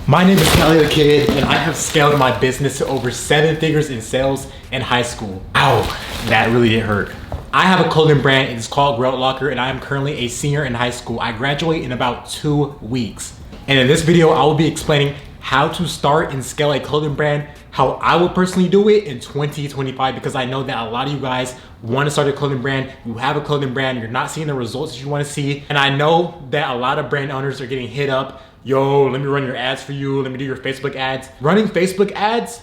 My name is calithekid, and I have scaled my business to over 7 figures in sales in high school. Ow, that really did hurt. I have a clothing brand. It is called Growth Locker, and I am currently a senior in high school. I graduate in about 2 weeks. And in this video, I will be explaining how to start and scale a clothing brand, how I would personally do it in 2025, because I know that a lot of you guys want to start a clothing brand. You have a clothing brand, you're not seeing the results that you want to see. And I know that a lot of brand owners are getting hit up. Yo, let me run your ads for you. Let me do your Facebook ads. Running Facebook ads,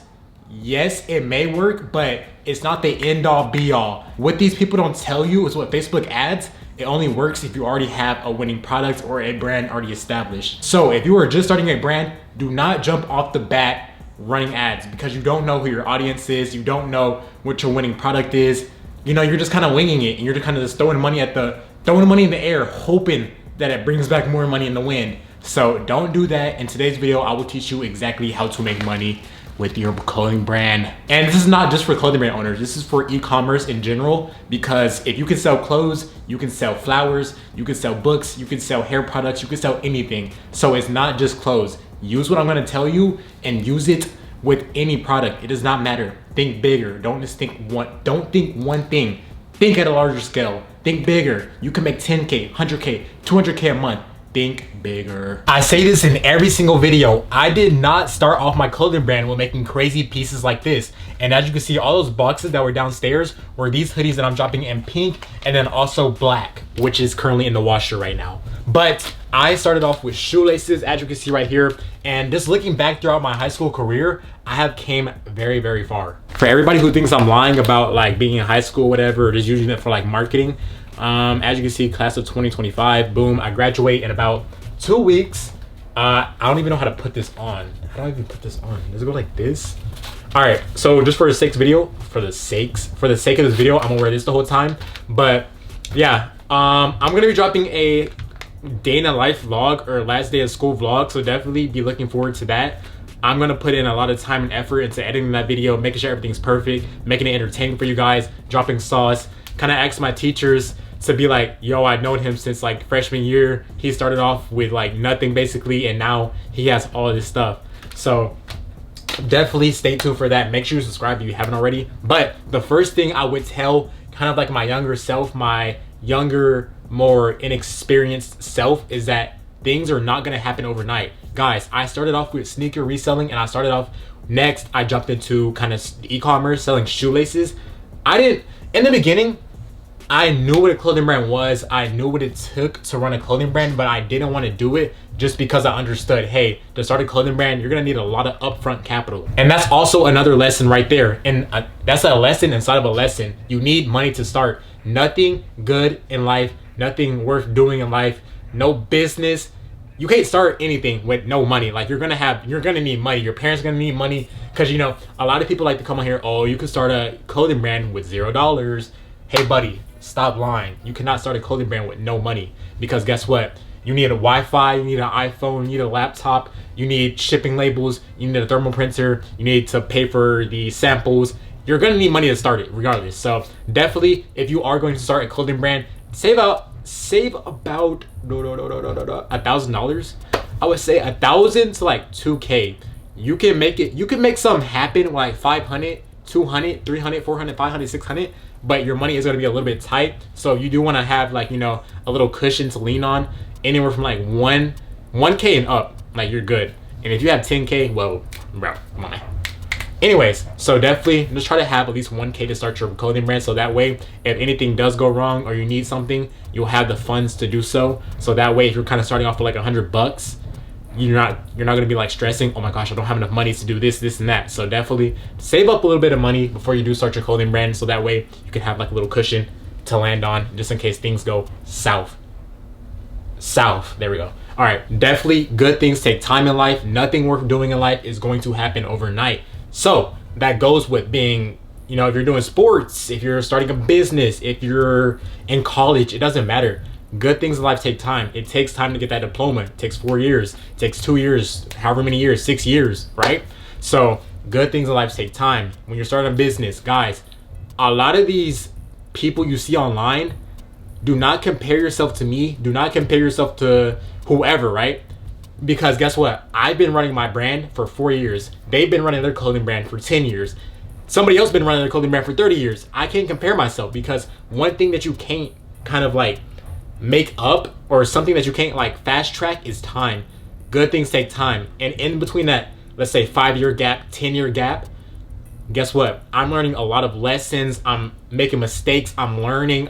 yes, it may work, but it's not the end all be all. What these people don't tell you is what Facebook ads, it only works if you already have a winning product or a brand already established. So if you are just starting a brand, do not jump off the bat running ads, because you don't know who your audience is. You don't know what your winning product is. You know, you're just kind of winging it, and you're just kind of just throwing money in the air, hoping that it brings back more money in the wind. So don't do that. In today's video, I will teach you exactly how to make money with your clothing brand. And this is not just for clothing brand owners. This is for e-commerce in general, because if you can sell clothes, you can sell flowers, you can sell books, you can sell hair products, you can sell anything. So it's not just clothes. Use what I'm gonna tell you and use it with any product. It does not matter. Think bigger. Don't think one thing. Think at a larger scale. Think bigger. You can make 10K, 100K, 200K a month. Think bigger. I say this in every single video. I did not start off my clothing brand with making crazy pieces like this. And as you can see, all those boxes that were downstairs were these hoodies that I'm dropping in pink and then also black, which is currently in the washer right now. But I started off with shoelaces, as you can see right here. And just looking back throughout my high school career, I have came very, very far. For everybody who thinks I'm lying about like being in high school or whatever, or just using it for like marketing, as you can see, class of 2025, boom, I graduate in about 2 weeks. I don't even know how to put this on. How do I even put this on? Does it go like this? All right, so just for the sake of this video, I'm gonna wear this the whole time. But yeah, I'm gonna be dropping a day in a life vlog or last day of school vlog, so definitely be looking forward to that. I'm gonna put in a lot of time and effort into editing that video, making sure everything's perfect, making it entertaining for you guys, dropping sauce. Kind of asked my teachers to be like, yo, I've known him since like freshman year. He started off with like nothing basically, and now he has all of this stuff. So definitely stay tuned for that. Make sure you subscribe if you haven't already. But the first thing I would tell kind of like my younger self, my younger, more inexperienced self, is that things are not gonna happen overnight. Guys, I started off with sneaker reselling, and I jumped into kind of e-commerce, selling shoelaces. In the beginning, I knew what a clothing brand was. I knew what it took to run a clothing brand, but I didn't want to do it just because I understood, hey, to start a clothing brand, you're gonna need a lot of upfront capital. And that's also another lesson right there. And that's a lesson inside of a lesson. You need money to start. Nothing good in life, nothing worth doing in life, no business. You can't start anything with no money. Like you're gonna need money. Your parents are gonna need money, because you know, a lot of people like to come on here, oh, you can start a clothing brand with $0. Hey buddy, stop lying. You cannot start a clothing brand with no money, because guess what? You need a Wi-Fi, you need an iPhone, you need a laptop, you need shipping labels, you need a thermal printer, you need to pay for the samples. You're gonna need money to start it regardless. So definitely, if you are going to start a clothing brand, save about $1,000. I would say 1,000 to like 2K. You can make something happen with like 500, 200, 300, 400, 500, 600, but your money is going to be a little bit tight. So you do want to have like, you know, a little cushion to lean on, anywhere from like 1K and up, like you're good. And if you have 10K, well, bro, come on, man. Anyways, so definitely just try to have at least 1K to start your clothing brand, so that way if anything does go wrong or you need something, you'll have the funds to do so. So that way, if you're kind of starting off with like $100, you're not gonna be like stressing, oh my gosh, I don't have enough money to do this and that. So definitely save up a little bit of money before you do start your clothing brand, so that way you can have like a little cushion to land on just in case things go south. There we go. All right, definitely good things take time in life. Nothing worth doing in life is going to happen overnight. So that goes with being, you know, if you're doing sports, if you're starting a business, if you're in college, it doesn't matter. Good things in life take time. It takes time to get that diploma. It takes 4 years. It takes 2 years, however many years, 6 years, right? So good things in life take time. When you're starting a business, guys, a lot of these people you see online, do not compare yourself to me. Do not compare yourself to whoever, right? Because guess what? I've been running my brand for 4 years. They've been running their clothing brand for 10 years. Somebody else been running their clothing brand for 30 years. I can't compare myself because one thing that you can't kind of like make up, or something that you can't like fast track, is time. Good things take time. And in between that, let's say 5-year gap, 10-year gap, guess what? I'm learning a lot of lessons. I'm making mistakes. I'm learning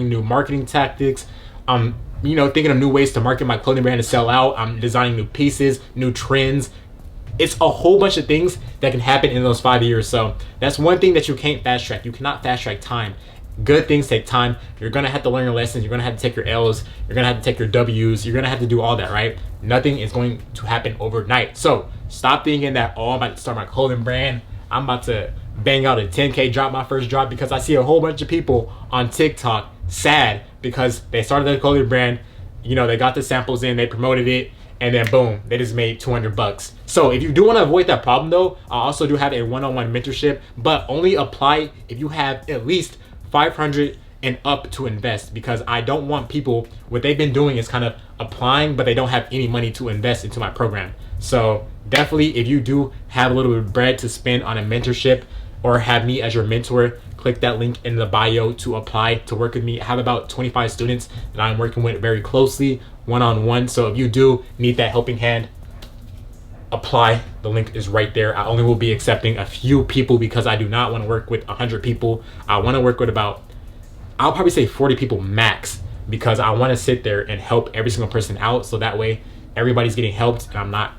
new marketing tactics. I'm thinking of new ways to market my clothing brand to sell out. I'm designing new pieces, new trends. It's a whole bunch of things that can happen in those 5 years. So that's one thing that you can't fast track. You cannot fast track time. Good things take time. You're gonna have to learn your lessons. You're gonna have to take your L's. You're gonna have to take your W's. You're gonna have to do all that, right? Nothing is going to happen overnight. So stop thinking that, oh, I'm about to start my clothing brand, I'm about to bang out a 10K drop, my first drop, because I see a whole bunch of people on TikTok sad because they started their clothing brand, they got the samples in, they promoted it, and then boom, they just made $200. So if you do want to avoid that problem though, I also do have a one-on-one mentorship, but only apply if you have at least 500 and up to invest, because I don't want people, what they've been doing is kind of applying, but they don't have any money to invest into my program. So definitely, if you do have a little bit of bread to spend on a mentorship or have me as your mentor, click that link in the bio to apply to work with me. I have about 25 students that I'm working with very closely, one-on-one. So if you do need that helping hand, apply. The link is right there. I only will be accepting a few people because I do not want to work with 100 people. I want to work with about, I'll probably say 40 people max, because I want to sit there and help every single person out, so that way everybody's getting helped and I'm not,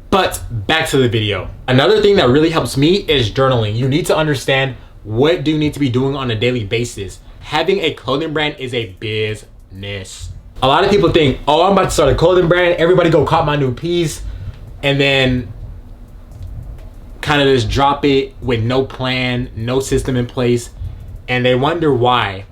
But back to the video. Another thing that really helps me is journaling. You need to understand, what do you need to be doing on a daily basis? Having a clothing brand is a business. A lot of people think, oh, I'm about to start a clothing brand, everybody go cop my new piece, and then kind of just drop it with no plan, no system in place, and they wonder why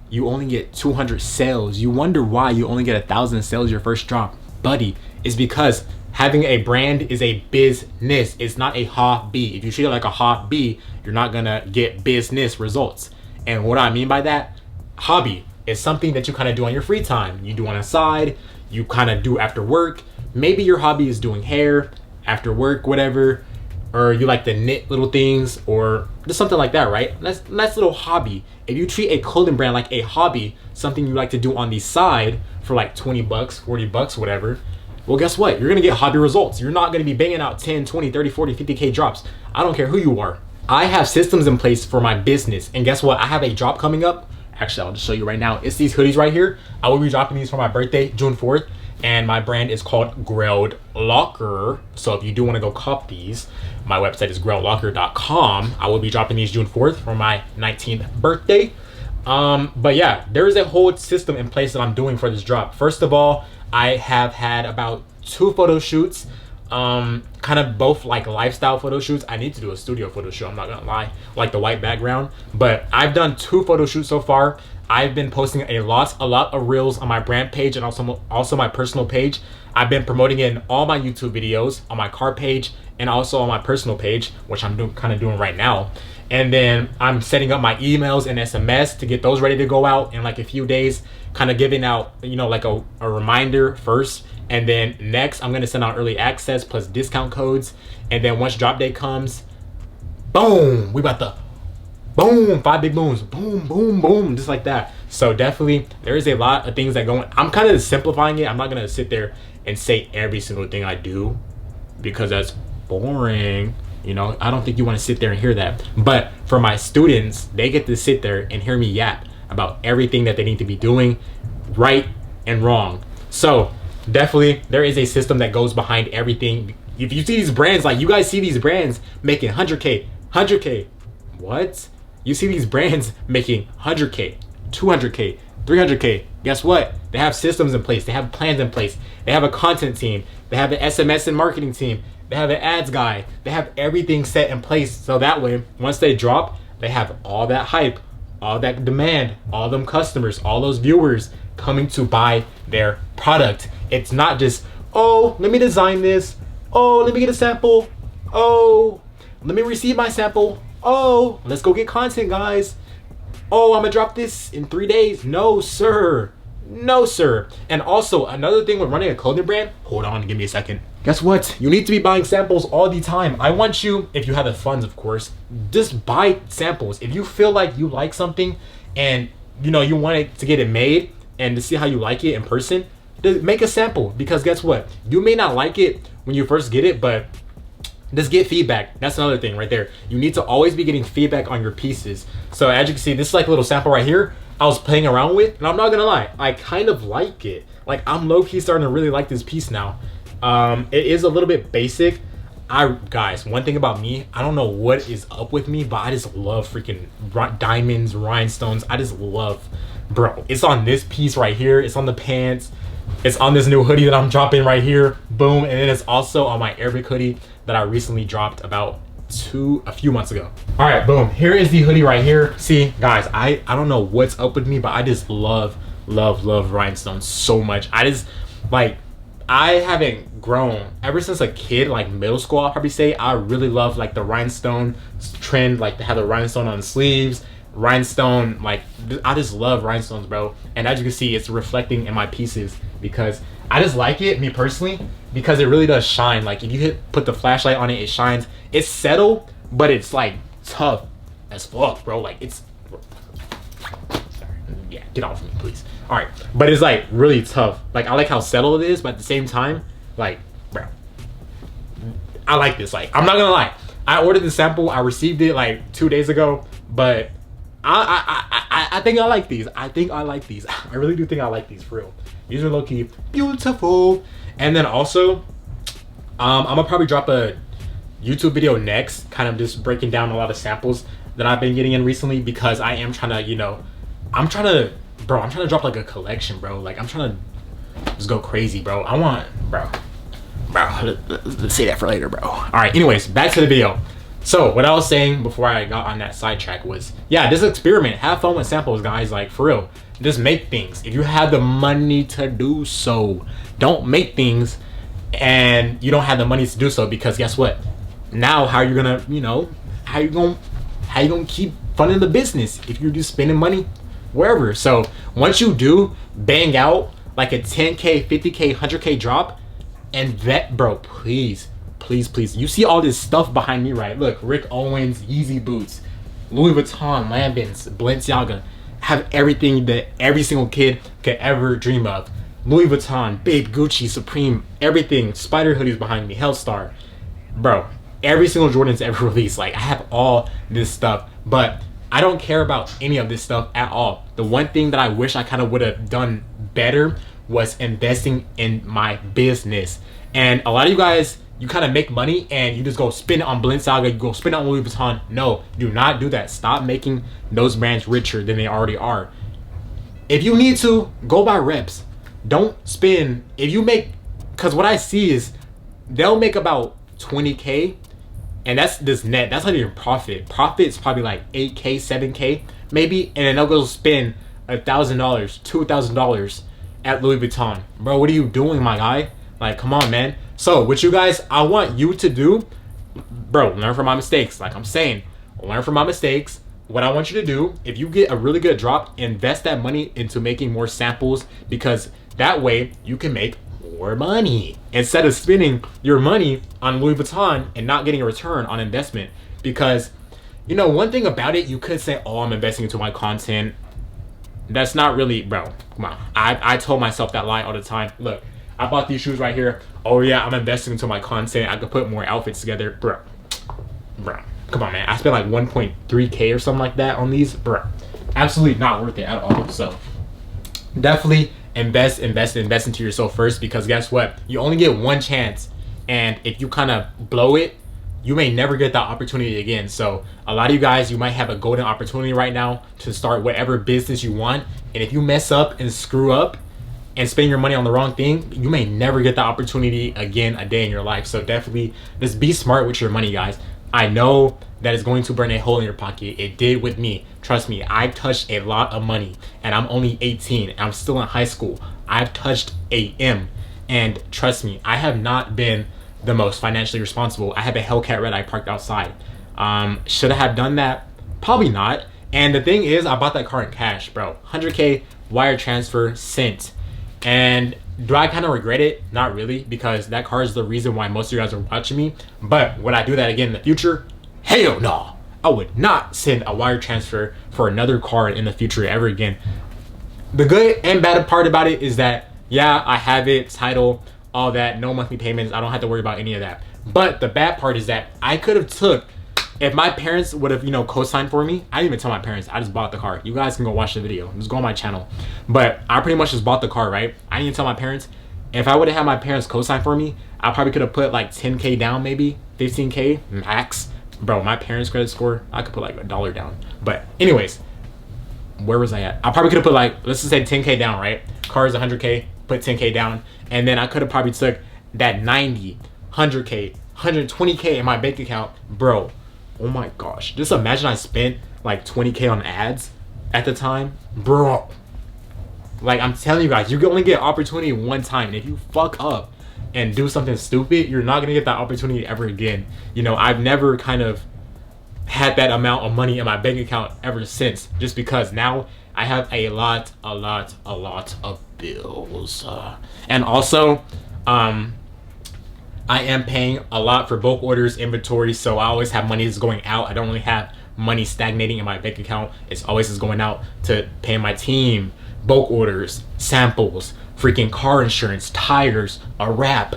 you only get 200 sales. You wonder why you only get 1,000 sales your first drop. Buddy, it's because having a brand is a business. It's not a hobby. If you treat it like a hobby, you're not gonna get business results. And what I mean by that, hobby is something that you kind of do on your free time. You do on the side, you kind of do after work. Maybe your hobby is doing hair after work, whatever, or you like to knit little things or just something like that, right? That's nice little hobby. If you treat a clothing brand like a hobby, something you like to do on the side for like 20 bucks, 40 bucks, whatever, well, guess what? You're gonna get hobby results. You're not gonna be banging out 10, 20, 30, 40, 50K drops. I don't care who you are. I have systems in place for my business. And guess what? I have a drop coming up. Actually, I'll just show you right now. It's these hoodies right here. I will be dropping these for my birthday, June 4th. And my brand is called Grailed Locker. So if you do want to go cop these, my website is grailedlocker.com. I will be dropping these June 4th for my 19th birthday. But yeah, there is a whole system in place that I'm doing for this drop. First of all, I have had about 2 photo shoots, kind of both like lifestyle photo shoots. I need to do a studio photo shoot, I'm not gonna lie, like the white background. But I've done 2 photo shoots so far. I've been posting a lot of reels on my brand page and also my personal page. I've been promoting it in all my YouTube videos, on my car page, and also on my personal page, which I'm kind of doing right now. And then I'm setting up my emails and SMS to get those ready to go out in like a few days, kind of giving out, like a reminder first. And then next, I'm gonna send out early access plus discount codes. And then once drop day comes, boom, we about to boom, 5 big booms, boom, boom, boom, just like that. So definitely, there is a lot of things that go on. I'm kind of simplifying it. I'm not gonna sit there and say every single thing I do because that's boring. I don't think you want to sit there and hear that. But for my students, they get to sit there and hear me yap about everything that they need to be doing, right and wrong. So definitely, there is a system that goes behind everything. If you see these brands, like you guys see these brands making 100K, what? You see these brands making 100K, 200K, 300K. Guess what? They have systems in place. They have plans in place. They have a content team. They have an SMS and marketing team. They have an ads guy. They have everything set in place. So that way, once they drop, they have all that hype, all that demand, all them customers, all those viewers coming to buy their product. It's not just, oh, let me design this. Oh, let me get a sample. Oh, let me receive my sample. Oh, let's go get content, guys. Oh, I'm gonna drop this in 3 days. No, sir. No, sir. And also, another thing with running a clothing brand, hold on, give me a second. Guess what? You need to be buying samples all the time. I want you, if you have the funds, of course, just buy samples. If you feel like you like something and you want it to get it made and to see how you like it in person, just make a sample. Because guess what? You may not like it when you first get it, but just get feedback. That's another thing right there. You need to always be getting feedback on your pieces. So as you can see, this is like a little sample right here I was playing around with, and I'm not gonna lie, I kind of like it. Like, I'm low-key starting to really like this piece now. It is a little bit basic. Guys, one thing about me, I don't know what is up with me, but I just love freaking diamonds, rhinestones. I just love, bro. It's on this piece right here. It's on the pants. It's on this new hoodie that I'm dropping right here. Boom. And then it's also on my Arabic hoodie that I recently dropped about a few months ago. All right, boom. Here is the hoodie right here. See, guys, I don't know what's up with me, but I just love rhinestones so much. I haven't grown ever since a kid, like middle school, I'll probably say. I really love like the rhinestone trend, like to have the rhinestone on the sleeves, rhinestone, like I just love rhinestones, bro. And as you can see, it's reflecting in my pieces because I just like it, me personally, because it really does shine. Like if you put the flashlight on it, it shines. It's subtle, but it's like tough as fuck, bro. Like it's, sorry, yeah, get off me, please. All right, but it's like really tough. Like I like how subtle it is, but at the same time, like, bro, I like this. Like, I'm not gonna lie, I ordered the sample, I received it like 2 days ago, but I think I like these. I think I like these. I really do think I like these for real. These are low-key beautiful. And then also, I'm gonna probably drop a YouTube video next, kind of just breaking down a lot of samples that I've been getting in recently, because I am trying to, I'm trying to drop like a collection, bro. Like I'm trying to just go crazy, bro. Let's say that for later, bro. All right, anyways, back to the video. So what I was saying before I got on that sidetrack was, yeah, just experiment, have fun with samples, guys. Like for real, just make things if you have the money to do so. Don't make things and you don't have the money to do so, because guess what? Now how are you gonna, how you gonna keep funding the business if you're just spending money wherever? So once you do bang out like a 10K, 50K, 100K drop, and that, bro, please, you see all this stuff behind me, right? Look, Rick Owens, Yeezy boots, Louis Vuitton, Lambins, Balenciaga, have everything that every single kid could ever dream of. Louis Vuitton, Babe, Gucci, Supreme, everything. Spider hoodies behind me, Hellstar, bro. Every single Jordan's ever released. Like I have all this stuff, but I don't care about any of this stuff at all. The one thing that I wish I kind of would have done better was investing in my business. And a lot of you guys, you kind of make money and you just go spend it on Balenciaga, you go spend it on Louis Vuitton. No, do not do that. Stop making those brands richer than they already are. If you need to, go buy reps. Don't spend, if you make, because what I see is they'll make about 20K, and that's this net. That's not even profit. Profit is probably like 8K, 7K maybe, and then they'll go spend $1,000, $2,000 at Louis Vuitton. Bro, what are you doing, my guy? Like, come on, man. So what you guys, I want you to do, bro, learn from my mistakes. Like I'm saying, learn from my mistakes. What I want you to do, if you get a really good drop, invest that money into making more samples, because that way you can make more money instead of spending your money on Louis Vuitton and not getting a return on investment. Because one thing about it, you could say, oh, I'm investing into my content. That's not really, bro, come on. I told myself that lie all the time. Look, I bought these shoes right here. Oh yeah, I'm investing into my content. I could put more outfits together. Bro, come on, man. I spent like 1.3K or something like that on these. Bro, absolutely not worth it at all. So definitely invest into yourself first, because guess what? You only get one chance, and if you kind of blow it, you may never get that opportunity again. So a lot of you guys, you might have a golden opportunity right now to start whatever business you want, and if you mess up and screw up and spend your money on the wrong thing, you may never get the opportunity again a day in your life. So definitely just be smart with your money, guys. I know that it's going to burn a hole in your pocket. It did with me. Trust me, I've touched a lot of money, and I'm only 18 and I'm still in high school. I've touched a M, and trust me, I have not been the most financially responsible. I have a Hellcat red eye parked outside. Should I have done that? Probably not. And the thing is, I bought that car in cash, bro. 100K wire transfer sent. And do I kind of regret it? Not really, because that car is the reason why most of you guys are watching me. But would I do that again in the future? Hell no. I would not send a wire transfer for another car in the future ever again. The good and bad part about it is that, yeah, I have it, title, all that, no monthly payments. I don't have to worry about any of that. But the bad part is that I could have took, if my parents would have, co-signed for me, I didn't even tell my parents. I just bought the car. You guys can go watch the video. Just go on my channel. But I pretty much just bought the car, right? I didn't even tell my parents. If I would have had my parents co-sign for me, I probably could have put like 10K down, maybe 15K max. Bro, my parents' credit score, I could put like $1 down. But anyways, where was I at? I probably could have put like, let's just say 10K down, right? Car is 100K, put 10K down. And then I could have probably took that 90, 100K, 120K in my bank account. Bro, oh my gosh. Just imagine I spent like 20K on ads at the time. Bro, like I'm telling you guys, you can only get opportunity one time. And if you fuck up and do something stupid, you're not gonna get that opportunity ever again. I've never kind of had that amount of money in my bank account ever since, just because now I have a lot of bills. And also, I am paying a lot for bulk orders, inventory, so I always have money that's going out. I don't really have money stagnating in my bank account. It's always just going out to pay my team, bulk orders, samples, freaking car insurance, tires, a wrap,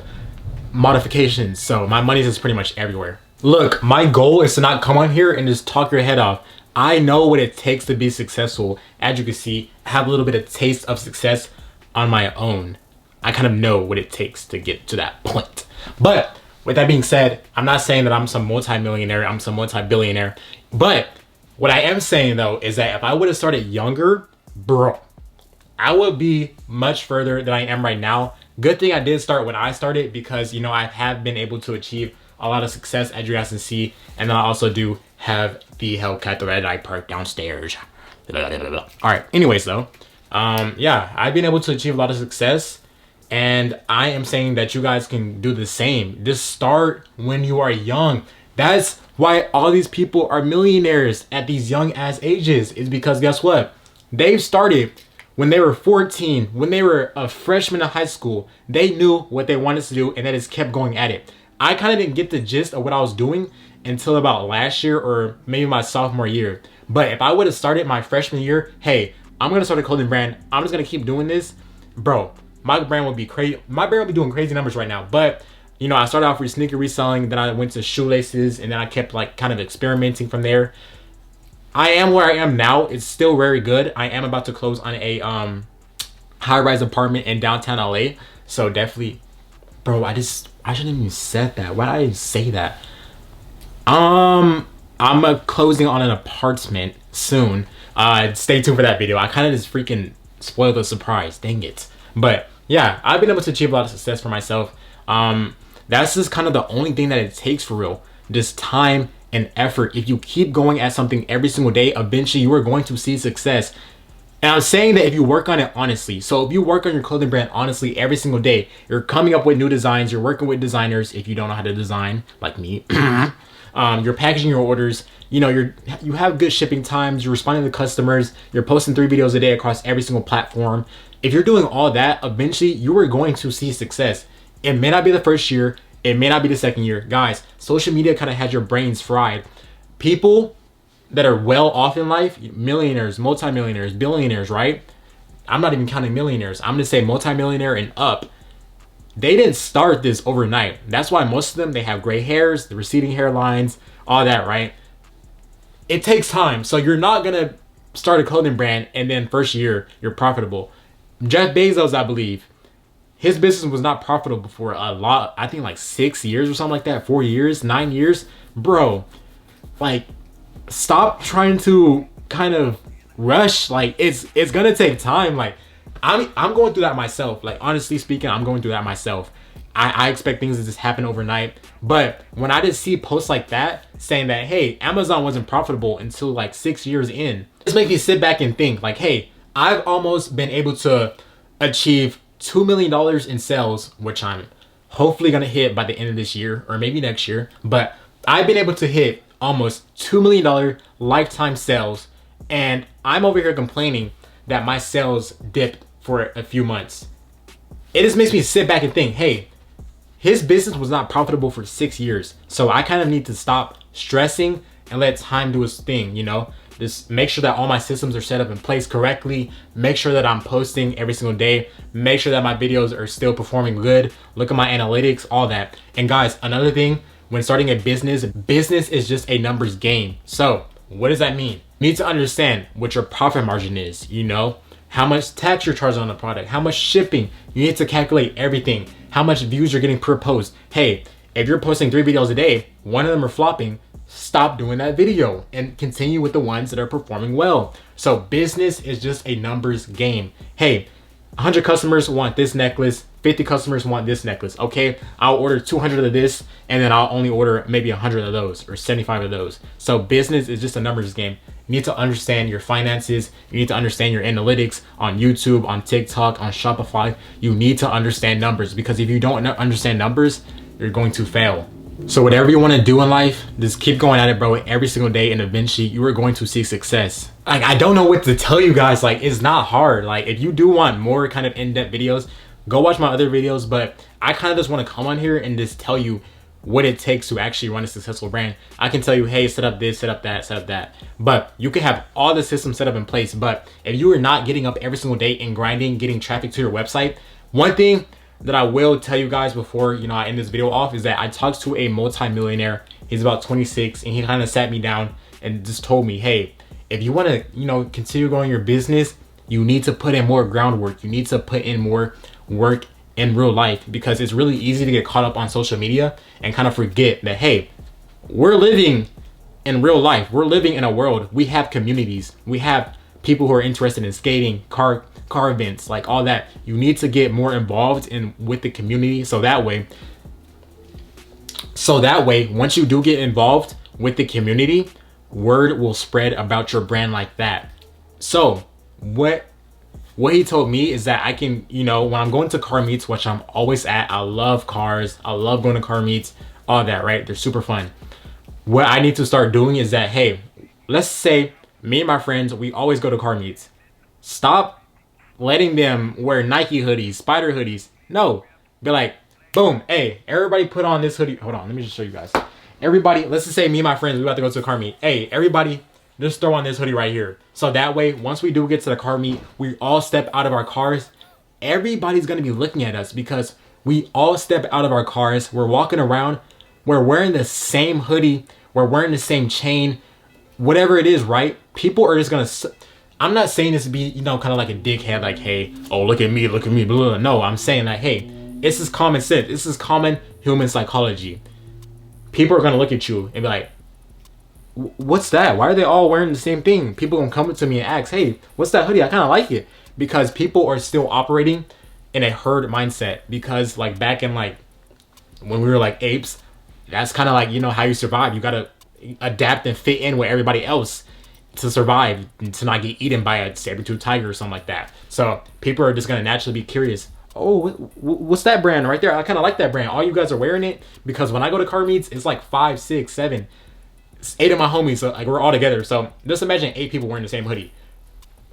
modifications. So my money is pretty much everywhere. Look, my goal is to not come on here and just talk your head off. I know what it takes to be successful. As you can see, I have a little bit of taste of success on my own. I kind of know what it takes to get to that point. But with that being said, I'm not saying that I'm some multi-millionaire, I'm some multi-billionaire. But what I am saying though is that if I would have started younger, bro, I would be much further than I am right now. Good thing I did start when I started, because I have been able to achieve a lot of success, as you guys can see. And then I also do have the Hellcat, the red light parked downstairs. All right, anyways though, yeah, I've been able to achieve a lot of success, and I am saying that you guys can do the same. Just start when you are young. That's why all these people are millionaires at these young ass ages, is because guess what? They've started when they were 14, when they were a freshman in high school. They knew what they wanted to do, and they just kept going at it. I kind of didn't get the gist of what I was doing until about last year, or maybe my sophomore year. But if I would have started my freshman year, hey, I'm gonna start a clothing brand, I'm just gonna keep doing this, bro, my brand would be crazy. My brand would be doing crazy numbers right now. But I started off with sneaker reselling, then I went to shoelaces, and then I kept like kind of experimenting from there. I am where I am now. It's still very good. I am about to close on a high-rise apartment in downtown LA. So definitely, bro, I shouldn't even said that. Why did I even say that? I'm closing on an apartment soon. Stay tuned for that video. I kind of just freaking spoiled the surprise. Dang it. But yeah, I've been able to achieve a lot of success for myself. That's just kind of the only thing that it takes for real. Just time and effort. If you keep going at something every single day, eventually you are going to see success. And I'm saying that if you work on it honestly. So if you work on your clothing brand honestly every single day, you're coming up with new designs, you're working with designers if you don't know how to design, like me. You're packaging your orders, you have good shipping times, you're responding to customers, you're posting 3 videos a day across every single platform. If you're doing all that, eventually you are going to see success. It may not be the first year, it may not be the second year. Guys, social media kind of has your brains fried. People that are well off in life, millionaires, multimillionaires, billionaires, right? I'm not even counting millionaires. I'm gonna say multimillionaire and up. They didn't start this overnight. That's why most of them, they have gray hairs, the receding hairlines, all that, right? It takes time. So you're not gonna start a clothing brand and then first year you're profitable. Jeff Bezos, I believe, his business was not profitable for a lot, I think like 6 years or something like that, 4 years, 9 years. Bro, like, stop trying to kind of rush. Like, it's gonna take time. Like, I'm going through that myself. Like, honestly speaking, I'm going through that myself. I expect things to just happen overnight. But when I just see posts like that saying that, hey, Amazon wasn't profitable until like 6 years in, this makes me sit back and think like, hey, I've almost been able to achieve $2 million in sales, which I'm hopefully gonna hit by the end of this year or maybe next year. But I've been able to hit almost $2 million lifetime sales, and I'm over here complaining that my sales dipped for a few months. It just makes me sit back and think, hey, his business was not profitable for 6 years. So I kind of need to stop stressing and let time do its thing, you know? Just make sure that all my systems are set up in place correctly. Make sure that I'm posting every single day. Make sure that my videos are still performing good. Look at my analytics, all that. And guys, another thing, when starting a business is just a numbers game. So what does that mean? You need to understand what your profit margin is, you know? How much tax you're charging on the product, how much shipping. You need to calculate everything. How much views you're getting per post. Hey, if you're posting 3 videos a day, one of them are flopping, stop doing that video and continue with the ones that are performing well. So business is just a numbers game. Hey, 100 customers want this necklace, 50 customers want this necklace. Okay, I'll order 200 of this and then I'll only order maybe 100 of those or 75 of those. So business is just a numbers game. You need to understand your finances. You need to understand your analytics on YouTube, on TikTok, on Shopify. You need to understand numbers, because if you don't understand numbers, you're going to fail. So whatever you want to do in life, just keep going at it, bro, every single day, and eventually you are going to see success. Like, I don't know what to tell you guys. Like, it's not hard. Like, if you do want more kind of in-depth videos, go watch my other videos, but I kind of just want to come on here and just tell you what it takes to actually run a successful brand. I can tell you, hey, set up this, set up that, set up that. But you can have all the systems set up in place. But if you are not getting up every single day and grinding, getting traffic to your website, one thing that I will tell you guys before, you know, I end this video off, is that I talked to a multi-millionaire. He's about 26, and he kind of sat me down and just told me, hey, if you want to, you know, continue growing your business, you need to put in more groundwork. You need to put in more work in real life, because it's really easy to get caught up on social media and kind of forget that, hey, we're living in real life. We're living in a world. We have communities. We have people who are interested in skating, car events, like all that. You need to get more involved with the community, so that way once you do get involved with the community, word will spread about your brand like that. So what he told me is that I can, you know, when I'm going to car meets, which I'm always at, I love cars, I love going to car meets, all that, right? They're super fun. What I need to start doing is that, hey, let's say me and my friends, we always go to car meets. Stop letting them wear Nike hoodies, spider hoodies. No, be like, boom, hey, everybody put on this hoodie. Hold on, let me just show you guys. Everybody, let's just say me and my friends, we about to go to a car meet. Hey, everybody, just throw on this hoodie right here. So that way, once we do get to the car meet, we all step out of our cars. Everybody's gonna be looking at us because we all step out of our cars. We're walking around. We're wearing the same hoodie. We're wearing the same chain. Whatever it is, right? People are just gonna... I'm not saying this to be, you know, kind of like a dickhead, like, hey, oh, look at me, blah, blah. No, I'm saying that, hey, this is common sense. This is common human psychology. People are gonna look at you and be like, what's that? Why are they all wearing the same thing? People gonna come up to me and ask, hey, what's that hoodie? I kind of like it. Because people are still operating in a herd mindset. Because like back in like when we were like apes, that's kind of like, you know, how you survive. You gotta adapt and fit in with everybody else to survive and to not get eaten by a saber-tooth tiger or something like that. So people are just gonna naturally be curious. Oh, what's that brand right there? I kind of like that brand. All you guys are wearing it. Because when I go to car meets, it's like 5, 6, 7, 8 of my homies, so like we're all together. So just imagine 8 people wearing the same hoodie.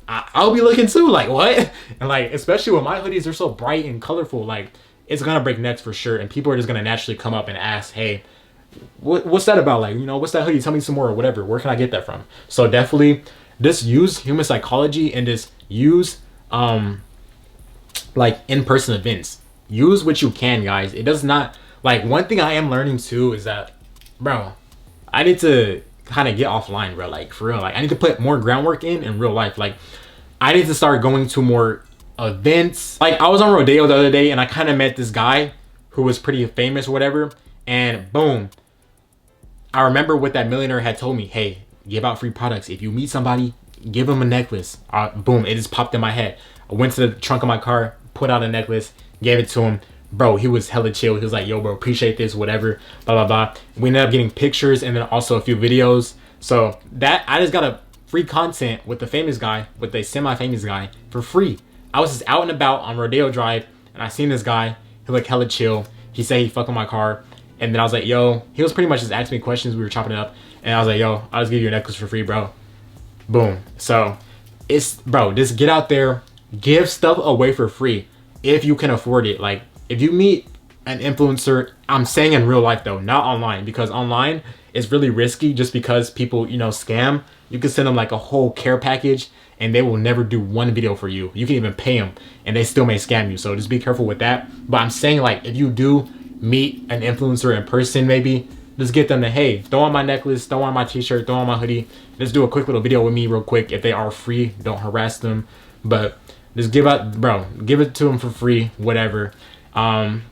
I'll be looking too, like, what? And like, especially with my hoodies, they're so bright and colorful, like it's gonna break necks for sure. And people are just gonna naturally come up and ask, hey, what's that about? Like, you know, what's that hoodie? Tell me some more or whatever. Where can I get that from? So definitely just use human psychology and just use like in-person events. Use what you can, guys. It does not, like, one thing I am learning too is that, bro, I need to kind of get offline, bro. Like, for real. Like, I need to put more groundwork in real life. Like, I need to start going to more events. Like, I was on Rodeo the other day and I kind of met this guy who was pretty famous or whatever. And boom, I remember what that millionaire had told me. Hey, give out free products. If you meet somebody, give them a necklace. Boom, it just popped in my head. I went to the trunk of my car, put out a necklace, gave it to him. Bro, he was hella chill. He was like, yo, bro, appreciate this, whatever, blah, blah, blah. We ended up getting pictures and then also a few videos. So that, I just got a free content with the famous guy, with a semi-famous guy for free. I was just out and about on Rodeo Drive and I seen this guy. He looked hella chill. He said he fucked with my car. And then I was like, yo, he was pretty much just asking me questions. We were chopping it up. And I was like, yo, I'll just give you a necklace for free, bro. Boom. So it's, bro, just get out there, give stuff away for free if you can afford it. Like, if you meet an influencer, I'm saying in real life though, not online, because online is really risky just because people, you know, scam. You can send them like a whole care package and they will never do one video for you. You can even pay them and they still may scam you. So just be careful with that. But I'm saying, like, if you do meet an influencer in person, maybe just get them to, hey, throw on my necklace, throw on my t-shirt, throw on my hoodie. Just do a quick little video with me real quick. If they are free, don't harass them. But just give it to them for free, whatever. I need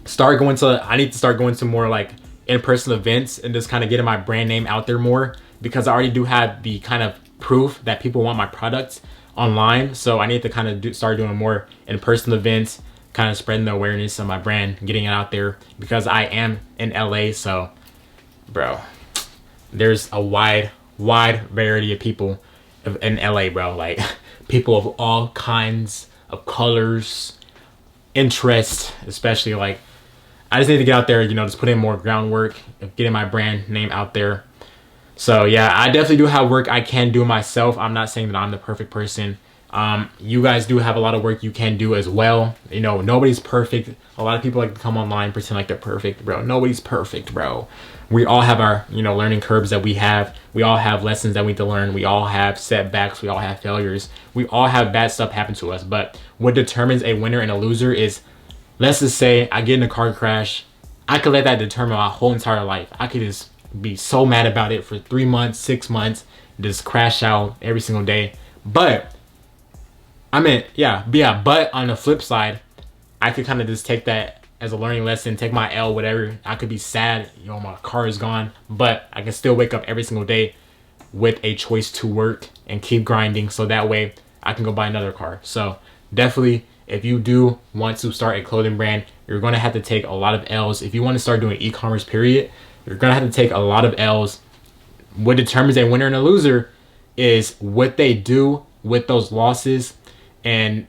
to start going to more like in-person events and just kind of getting my brand name out there more, because I already do have the kind of proof that people want my products online. So I need to kind of start doing more in-person events, kind of spreading the awareness of my brand, getting it out there, because I am in LA. So bro, there's a wide variety of people in LA, bro. Like, people of all kinds of colors, interests, especially. Like, I just need to get out there, you know, just put in more groundwork of getting my brand name out there. So yeah, I definitely do have work I can do myself. I'm not saying that I'm the perfect person. You guys do have a lot of work you can do as well. You know, nobody's perfect. A lot of people like to come online, pretend like they're perfect, bro. Nobody's perfect, bro. We all have our, you know, learning curves that we have. We all have lessons that we need to learn. We all have setbacks. We all have failures. We all have bad stuff happen to us. But what determines a winner and a loser is, let's just say I get in a car crash. I could let that determine my whole entire life. I could just be so mad about it for 3 months, 6 months, just crash out every single day. But but on the flip side, I could kind of just take that as a learning lesson, take my L, whatever. I could be sad, you know, my car is gone, but I can still wake up every single day with a choice to work and keep grinding, so that way I can go buy another car. So definitely, if you do want to start a clothing brand, you're going to have to take a lot of L's. If you want to start doing e-commerce, period, you're going to have to take a lot of L's. What determines a winner and a loser is what they do with those losses, and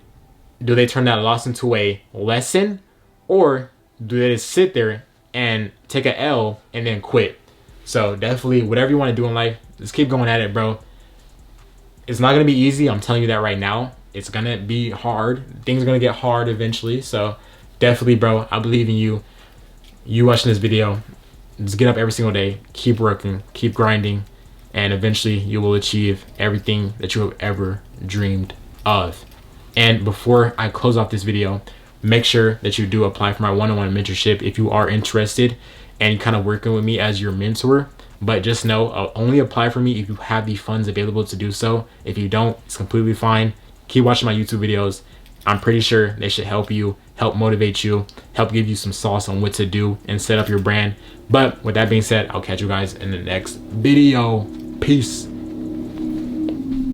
do they turn that loss into a lesson, or do they just sit there and take a L and then quit? So definitely, whatever you want to do in life, just keep going at it, bro. It's not going to be easy. I'm telling you that right now. It's going to be hard. Things are going to get hard eventually. So definitely, bro, I believe in you. You watching this video, just get up every single day, keep working, keep grinding, and eventually you will achieve everything that you have ever dreamed of. And before I close off this video, make sure that you do apply for my one-on-one mentorship if you are interested and kind of working with me as your mentor. But just know, I'll only apply for me if you have the funds available to do so. If you don't, it's completely fine. Keep watching my YouTube videos. I'm pretty sure they should help you, help motivate you, help give you some sauce on what to do and set up your brand. But with that being said, I'll catch you guys in the next video. Peace.